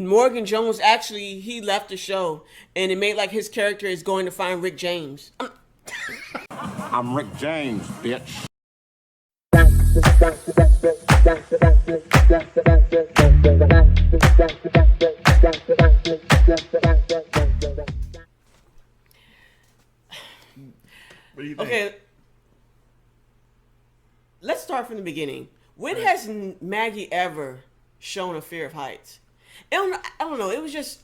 Morgan Jones actually he left the show, and it made like his character is going to find Rick James. I'm Rick James, bitch. What do you think? Okay, let's start from the beginning. When has Maggie ever shown a fear of heights? I don't know. It was just.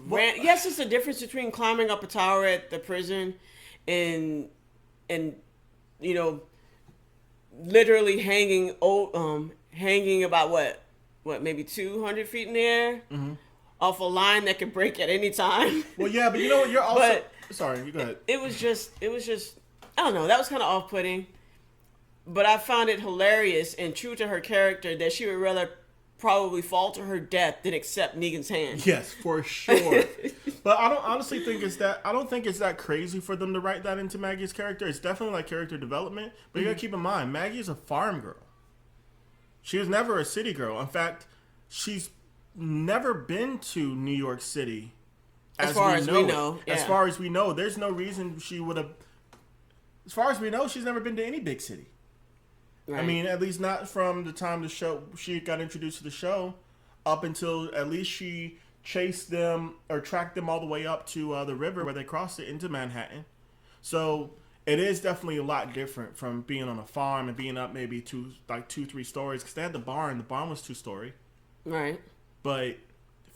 Yes, it's the difference between climbing up a tower at the prison and and you know literally hanging about what maybe 200 feet in the air off a line that could break at any time. Well, yeah, but you know what? You're also But sorry. You go ahead. it was just I don't know, that was kind of off-putting, but I found it hilarious and true to her character that she would rather probably fall to her death than accept Negan's hand. Yes, for sure. But I don't honestly think it's that. I don't think it's that crazy for them to write that into Maggie's character. It's definitely like character development. But you gotta keep in mind, Maggie is a farm girl. She was never a city girl. In fact, she's never been to New York City. As far as we know, As yeah. far as we know, there's no reason she would have. As far as we know, she's never been to any big city. Right. I mean, at least not from the time the show she got introduced to the show, up until at least she chased them or tracked them all the way up to the river where they crossed it into Manhattan. So it is definitely a lot different from being on a farm and being up maybe two, 3 stories. Because they had the barn. The barn was 2-story, Right. but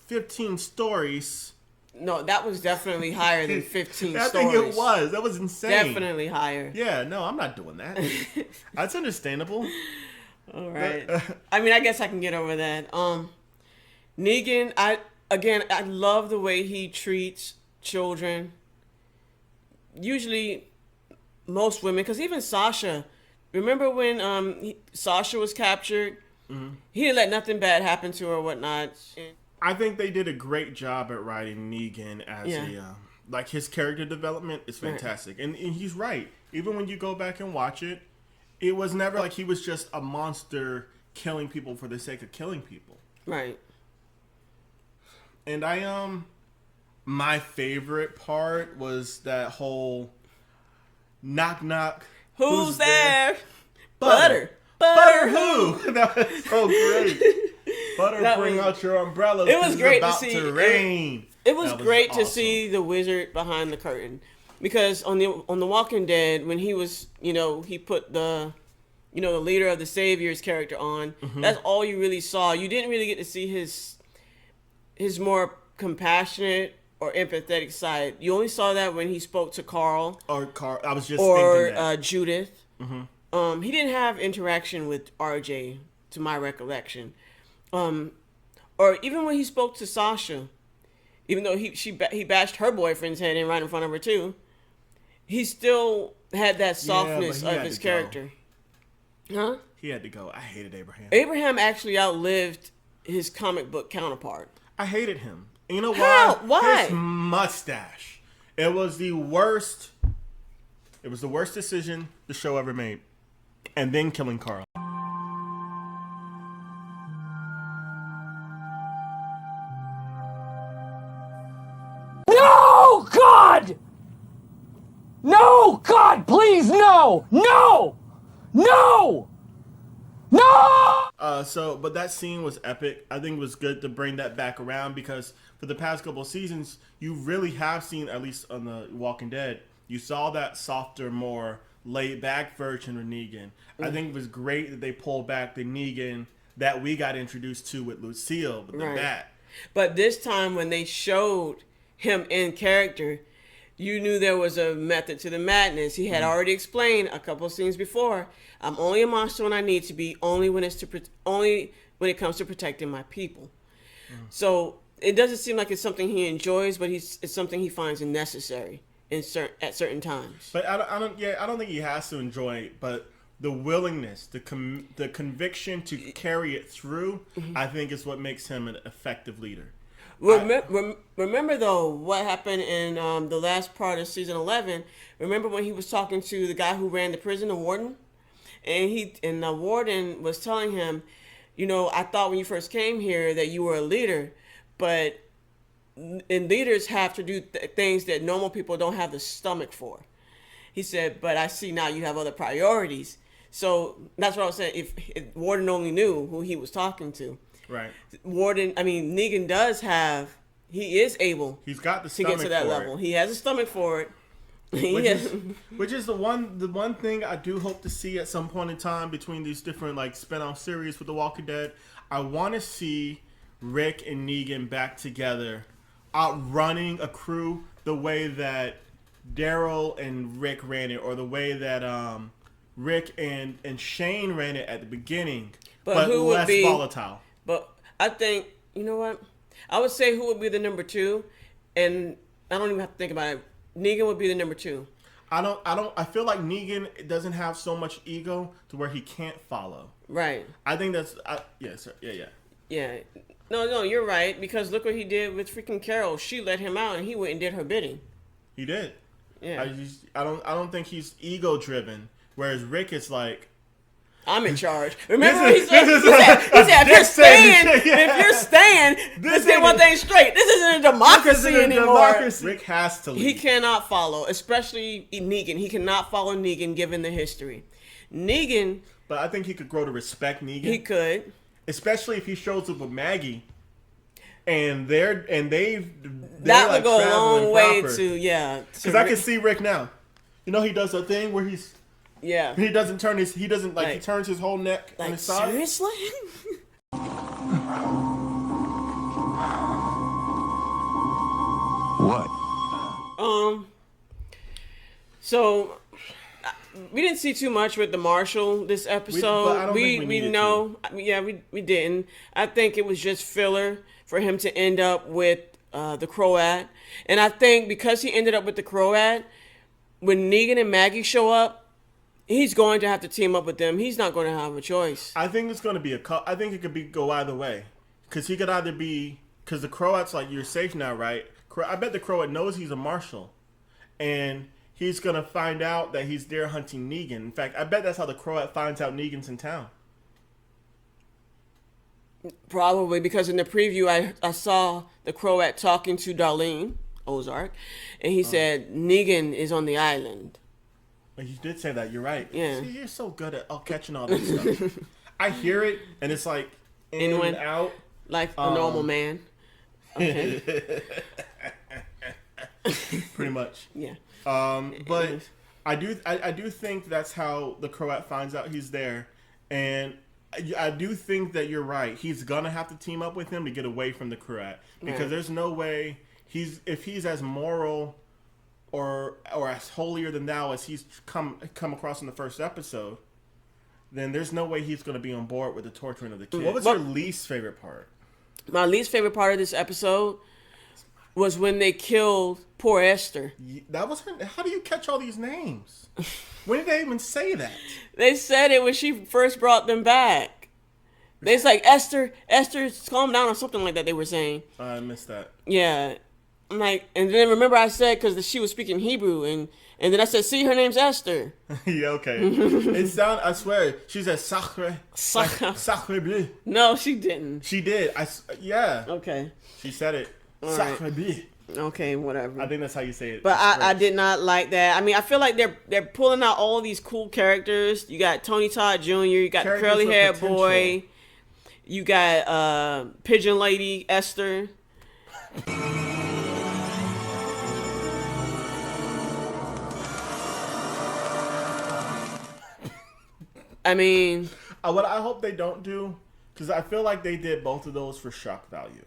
15 stories. No, that was definitely higher than 15 I stories. think it was. That was insane. Definitely higher. Yeah, no, I'm not doing that. That's understandable. All right. I mean, I guess I can get over that. Negan, I love the way he treats children. Usually, most women, because even Sasha, remember when Sasha was captured? Mm-hmm. He didn't let nothing bad happen to her or whatnot. I think they did a great job at writing Negan as Yeah. like his character development is fantastic, and he's right. Even when you go back and watch it, it was never like he was just a monster killing people for the sake of killing people. Right. And my favorite part was that whole knock knock. Who's there? Butter. Butter. Butter who? That was so great. Butter, That bring was- out your umbrellas. It was 'cause it's great to about see. to rain. It was That great to awesome. see the wizard behind the curtain, because on the Walking Dead, when he was, he put the leader of the Savior's character on. Mm-hmm. That's all you really saw. You didn't really get to see his more compassionate or empathetic side. You only saw that when he spoke to Carl Or Carl. I was just or thinking that. Judith. He didn't have interaction with RJ, to my recollection. Or even when he spoke to Sasha, even though he bashed her boyfriend's head in right in front of her too, he still had that softness but he of had his to go. character. Huh? He had to go. I hated Abraham. Abraham actually outlived his comic book counterpart. I hated him. And you know How? why? Why? His mustache. It was the worst. It was the worst decision the show ever made. And then killing Carl. No, God! No, God, please, no! No! No! No! But that scene was epic. I think it was good to bring that back around because for the past couple of seasons, you really have seen, at least on the Walking Dead, you saw that softer, more laid back version of Negan. I think it was great that they pulled back the Negan that we got introduced to with Lucille, with the Right. bat. But this time when they showed him in character, you knew there was a method to the madness. He had already explained a couple of scenes before. I'm only a monster when I need to be, only when it comes to protecting my people. So it doesn't seem like it's something he enjoys, but it's something he finds necessary at certain times. But I don't think he has to enjoy it, but the willingness, the conviction to carry it through, I think is what makes him an effective leader. Remember though what happened in the last part of season 11. Remember when he was talking to the guy who ran the prison, the warden, and the warden was telling him, I thought when you first came here that you were a leader, but and leaders have to do things that normal people don't have the stomach for. He said, but I see now you have other priorities. So that's what I was saying. If Warden only knew who he was talking to. Right. Negan does have, he is able He's got the to stomach get to that for level. it. He has a stomach for it. Which is the one thing I do hope to see at some point in time between these different like spin-off series with The Walking Dead. I want to see Rick and Negan back together, outrunning a crew the way that Daryl and Rick ran it, or the way that Rick and Shane ran it at the beginning, but who would less be volatile. But I think, you know what? I would say who would be the number 2, and I don't even have to think about it. Negan would be the number 2. I feel like Negan doesn't have so much ego to where he can't follow. Right. I think that's yeah. Yeah. No, you're right, because look what he did with freaking Carol. She let him out and he went and did her bidding. He did. Yeah. I don't think he's ego driven, whereas Rick is like, I'm in charge. Remember he said, if you're staying, let's get one thing straight. This isn't a democracy anymore. Rick has to leave. He cannot follow, especially Negan. He cannot follow Negan given the history. Negan, but I think he could grow to respect Negan. he could. Especially if he shows up with Maggie. And they're that would like go a long way proper. to Because I can see Rick now. You know, he does a thing where he doesn't turn his, he turns his whole neck on his side. Seriously? What? So we didn't see too much with the Marshal this episode. we didn't. I think it was just filler for him to end up with the Croat. And I think because he ended up with the Croat, when Negan and Maggie show up, he's going to have to team up with them. He's not going to have a choice. I think it's going to be I think it could go either way. Because he could either be, because the Croat's like, you're safe now, right? I bet the Croat knows he's a Marshal. And he's going to find out that he's there hunting Negan. In fact, I bet that's how the Croat finds out Negan's in town. Probably, because in the preview, I saw the Croat talking to Darlene Ozark, and he said Negan is on the island. You did say that. You're right. Yeah. See, you're so good at catching all this stuff. I hear it, and it's like in and out. Like a normal man. Okay. Pretty much. Yeah. But I do think that's how the Croat finds out he's there, and I do think that you're right. He's gonna have to team up with him to get away from the Croat, because there's no way if he's as moral or as holier than thou as he's come across in the first episode, then there's no way he's gonna be on board with the torturing of the kid. What was your least favorite part? My least favorite part of this episode was when they killed poor Esther. That was her. How do you catch all these names? When did they even say that? They said it when she first brought them back. They was like, Esther, calm down, or something like that they were saying. I missed that. Yeah. I'm like, and then remember I said, because she was speaking Hebrew, and then I said, see, her name's Esther. Yeah, okay. It sounded, I swear, she said sacre bleu. No, she didn't. She did. Yeah. Okay. She said it. All Sacre right. bleu. Okay, whatever. I think that's how you say it. But I did not like that. I mean, I feel like they're pulling out all these cool characters. You got Tony Todd Jr., you got the curly haired boy, you got Pigeon Lady Esther. I mean, what I hope they don't do, because I feel like they did both of those for shock value.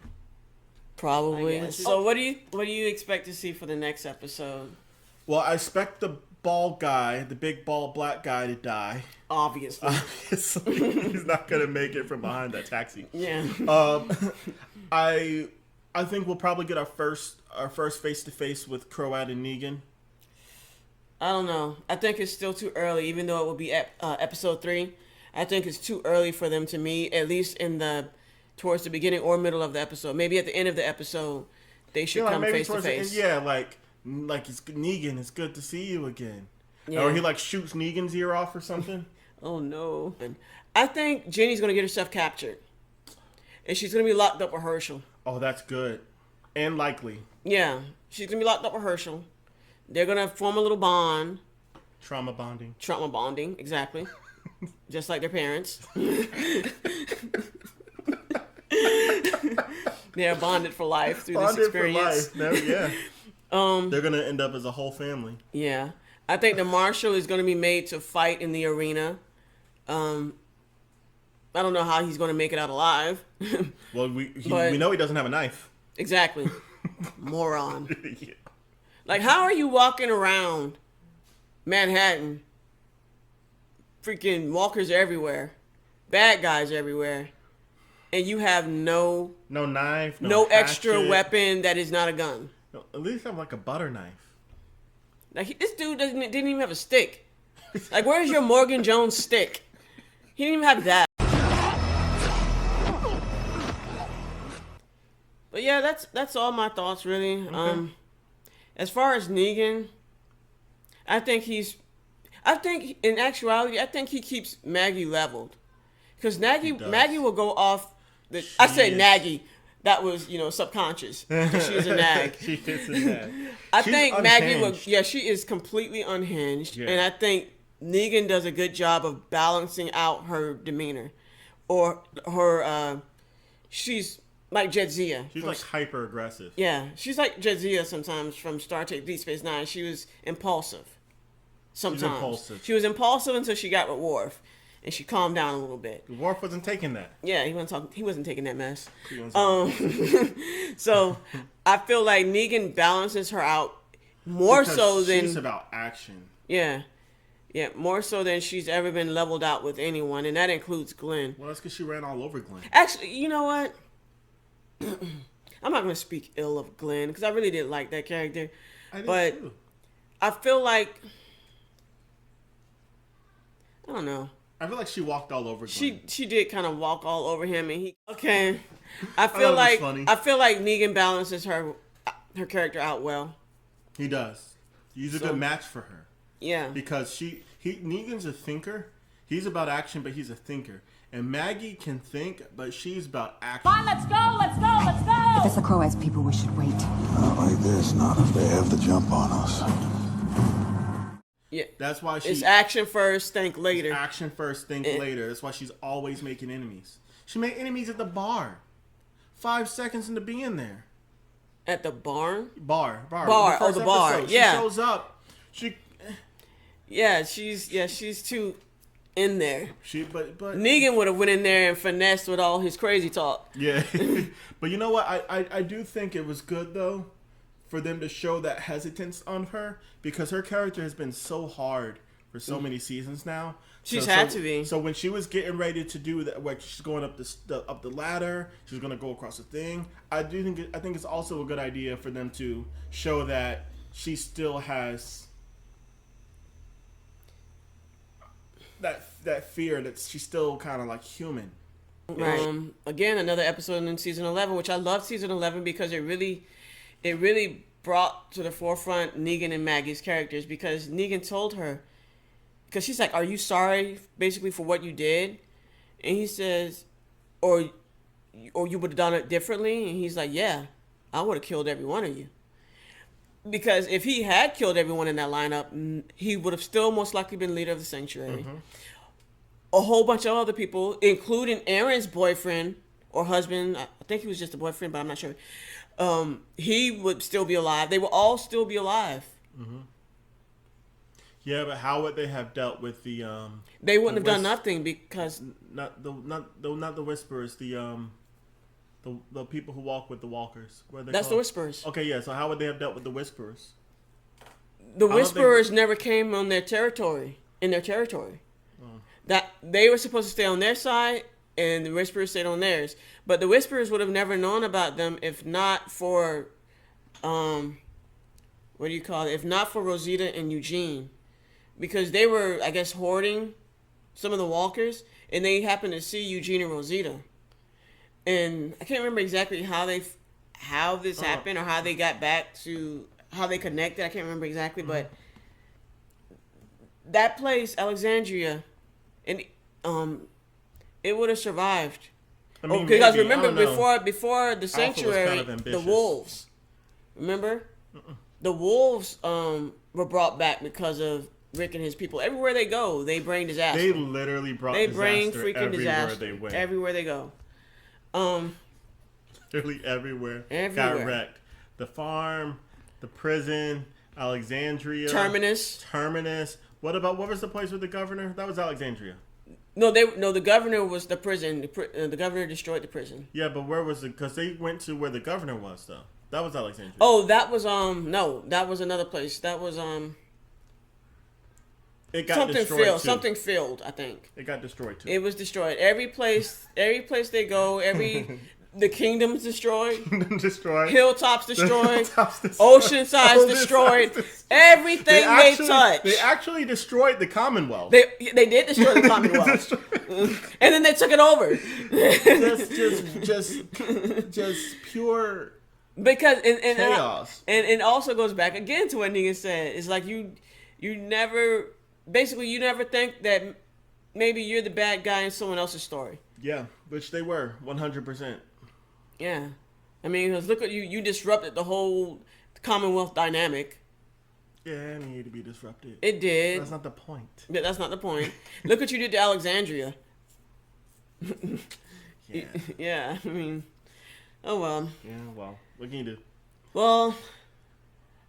Probably. So what do you expect to see for the next episode? Well, I expect the bald guy, the big bald black guy, to die. Obviously. He's not gonna make it from behind that taxi. Yeah. I think we'll probably get our first face to face with Croat and Negan. I don't know. I think it's still too early, even though it will be episode 3. I think it's too early for them to meet, at least towards the beginning or middle of the episode. Maybe at the end of the episode, they should come face to face. Yeah, like it's Negan. It's good to see you again. Yeah. Or he like shoots Negan's ear off or something. Oh no! I think Jenny's gonna get herself captured, and she's gonna be locked up with Herschel. Oh, that's good. And likely. Yeah, she's gonna be locked up with Herschel. They're gonna form a little bond. Trauma bonding. Trauma bonding, exactly. Just like their parents. They're bonded for life through this experience. For life. Yeah. They're gonna end up as a whole family. Yeah. I think the Marshal is gonna be made to fight in the arena. I don't know how he's gonna make it out alive. Well, we know he doesn't have a knife. Exactly. Moron. Yeah. Like, how are you walking around Manhattan? Freaking walkers everywhere, bad guys everywhere, and you have no knife, no extra hatchet. weapon that is not a gun. No, at least have like a butter knife. Like, this dude didn't even have a stick. Like, where's your Morgan Jones stick? He didn't even have that. But yeah, that's all my thoughts really. Okay. As far as Negan, I think in actuality, I think he keeps Maggie leveled, because Maggie will go off. I say Maggie. That was subconscious. She's a nag. She is a nag. I She's think Maggie will. unhinged. Yeah, she is completely unhinged, Yeah. and I think Negan does a good job of balancing out her demeanor, or her. She's like Jadzia. She's like hyper aggressive. Yeah, she's like Jadzia sometimes from Star Trek Deep Space Nine. She was impulsive. Sometimes impulsive. she was impulsive until she got with Worf, and she calmed down a little bit. Worf wasn't taking that. Yeah, he wasn't taking that mess. He wasn't. So I feel like Negan balances her out more Because so than she's about action. yeah, more so than she's ever been leveled out with anyone, and that includes Glenn. Well, that's because she ran all over Glenn. Actually, you know what? I'm not gonna speak ill of Glenn because I really didn't like that character, I did but too. I feel like I don't know. I feel like she walked all over Glenn. She did kind of walk all over him, and he okay. I thought it feel was like funny. Negan balances her character out well. He does. He's a So- good match for her Yeah, because Negan's a thinker. He's about action, but he's a thinker. And Maggie can think, but she's about action. Come on, let's go, let's go, let's go! If it's the Croats people, we should wait. Not like this, not if they have the jump on us. yeah. That's why It's she's action first, think later. action first, think later. That's why she's always making enemies. She made enemies at the bar. 5 seconds into being there. At the barn. Bar. Bar. The first The bar. episode, Yeah. She shows up. She's too in there. But Negan would have went in there and finessed with all his crazy talk. yeah. But you know what? I do think it was good though for them to show that hesitance on her because her character has been so hard for so many seasons now. She's had to be. So when she was getting ready to do that, like she's going up the ladder, she's gonna go across the thing. I think it's also a good idea for them to show that she still has that fear that she's still kind of like human. Again, another episode in season 11, which I love season 11 because it really brought to the forefront Negan and Maggie's characters, because Negan told her, because she's like, "Are you sorry, basically, for what you did?" And he says, "Or you would have done it differently." And he's like, "Yeah, I would have killed every one of you." Because if he had killed everyone in that lineup, he would have still most likely been leader of the sanctuary. A whole bunch of other people, including Aaron's boyfriend or husband. I think he was just a boyfriend, but I'm not sure. He would still be alive. They would all still be alive. Yeah, but how would they have dealt with the They wouldn't have done nothing because not the Whisperers, the people who walk with the walkers? What are they that's the called? Whisperers. Okay, yeah. So how would they have dealt with the Whisperers? The don't Whisperers never came on their territory. That they were supposed to stay on their side, and the Whisperers stayed on theirs. But the Whisperers would have never known about them if not for, if not for Rosita and Eugene, because they were, I guess, hoarding some of the walkers, and they happened to see Eugene and Rosita. And I can't remember exactly how this happened or how they got back to how they connected. I can't remember exactly, but that place, Alexandria, and it would have survived I mean, because maybe, I remember don't know. before the sanctuary, kind of the ambitious. wolves. Remember, the wolves were brought back because of Rick and his people. Everywhere they go, they bring disaster. They literally brought They disaster bring freaking everywhere disaster they went. everywhere they go. Literally everywhere. Everywhere. Got wrecked. The farm, the prison, Alexandria. Terminus. What was the place with the governor? That was Alexandria. No, the governor was the prison. The governor destroyed the prison. Yeah, but where was it? Because they went to where the governor was, though. That was Alexandria. Oh, that was no, that was another place. That was it got something destroyed filled. too. Something filled, I think. It got destroyed too. It was destroyed. Every place they go, the kingdom's destroyed. Destroyed. Hilltops destroyed. Hilltops destroyed. Oceanside's destroyed. Everything they touched. They actually destroyed the Commonwealth. They did destroy the Commonwealth, and then they took it over. just pure Because and chaos. And it also goes back again to what Negan said. It's like you never think that maybe you're the bad guy in someone else's story. Yeah, which they were 100%. Yeah, I mean, 'cause look at you disrupted the whole Commonwealth dynamic. Yeah, it needed to be disrupted. It did. That's not the point. But that's not the point. Look what you did to Alexandria. Yeah. Yeah, I mean, oh well. Yeah, well, what can you do? Well,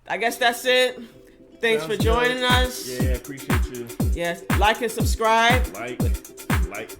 I guess that's it. Thanks Sounds for joining good. us. Yeah, appreciate you. Yes, like and subscribe. Like.